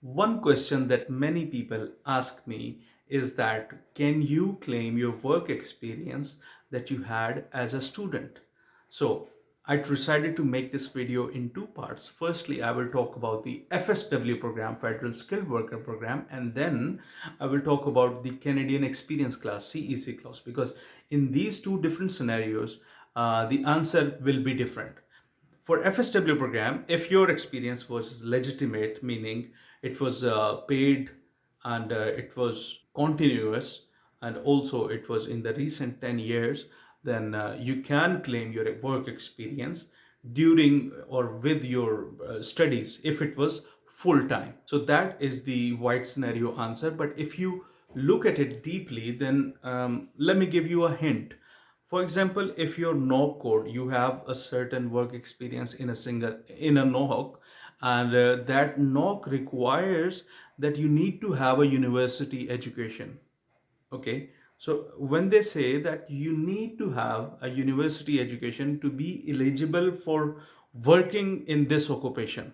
One question that many people ask me is that can you claim your work experience that you had as a student? So I decided to make this video in two parts. Firstly, I will talk about the FSW program, Federal Skilled Worker Program, and then I will talk about the Canadian Experience Class, CEC class, because in these two different scenarios, the answer will be different. For FSW program, if your experience was legitimate, meaning it was paid and it was continuous, and also it was in the recent 10 years, then you can claim your work experience during or with your studies if it was full time. So that is the wide scenario answer. But if you look at it deeply, then let me give you a hint. For example, if your NOC code, you have a certain work experience in a NOC, and that NOC requires that you need to have a university education. Okay, so when they say that you need to have a university education to be eligible for working in this occupation,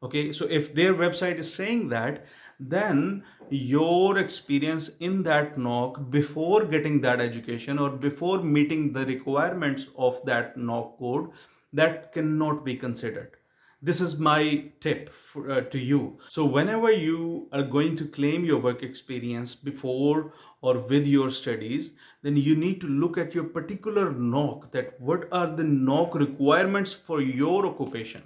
okay, so if their website is saying that, then your experience in that NOC before getting that education or before meeting the requirements of that NOC code, that cannot be considered. This is my tip to you. So whenever you are going to claim your work experience before or with your studies, then you need to look at your particular NOC, that what are the NOC requirements for your occupation.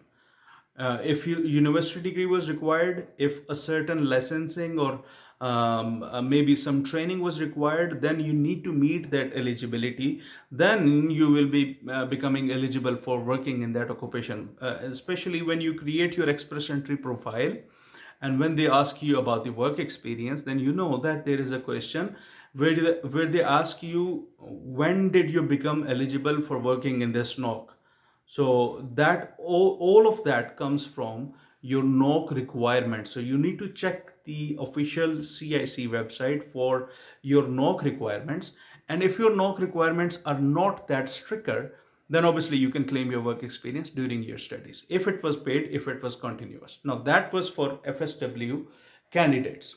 If your university degree was required, if a certain licensing or maybe some training was required, then you need to meet that eligibility. Then you will be becoming eligible for working in that occupation, especially when you create your express entry profile. And when they ask you about the work experience, then you know that there is a question where they ask you, when did you become eligible for working in this NOC? So that all of that comes from your NOC requirements. So you need to check the official CIC website for your NOC requirements. And if your NOC requirements are not that stricter, then obviously you can claim your work experience during your studies, if it was paid, if it was continuous. Now that was for FSW candidates.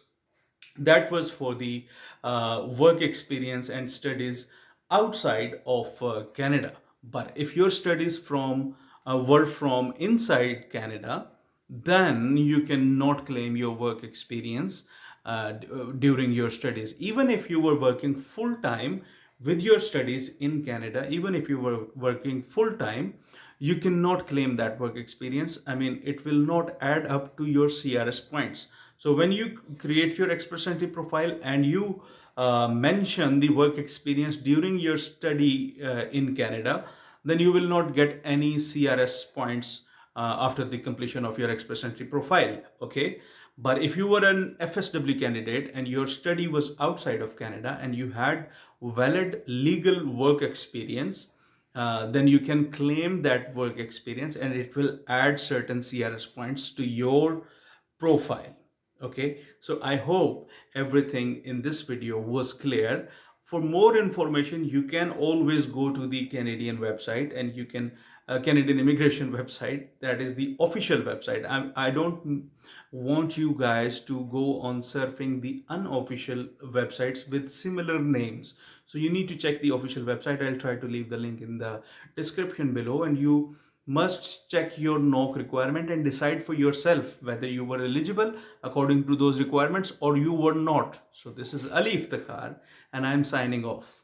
That was for the work experience and studies outside of Canada. But if your studies were from inside Canada, then you cannot claim your work experience during your studies. Even if you were working full time with your studies in Canada, even if you were working full time, you cannot claim that work experience. I mean, it will not add up to your CRS points. So when you create your express entry profile and you mention the work experience during your study in Canada, then you will not get any CRS points after the completion of your express entry profile. Okay. But if you were an FSW candidate and your study was outside of Canada and you had valid legal work experience, then you can claim that work experience and it will add certain CRS points to your profile. Okay, so I hope everything in this video was clear. For more information, you can always go to the Canadian website, and you can Canadian immigration website. That is the official website. I don't want you guys to go on surfing the unofficial websites with similar names. So you need to check the official website. I'll try to leave the link in the description below, and you must check your NOC requirement and decide for yourself whether you were eligible according to those requirements or you were not. So this is Ali Iftikhar and I'm signing off.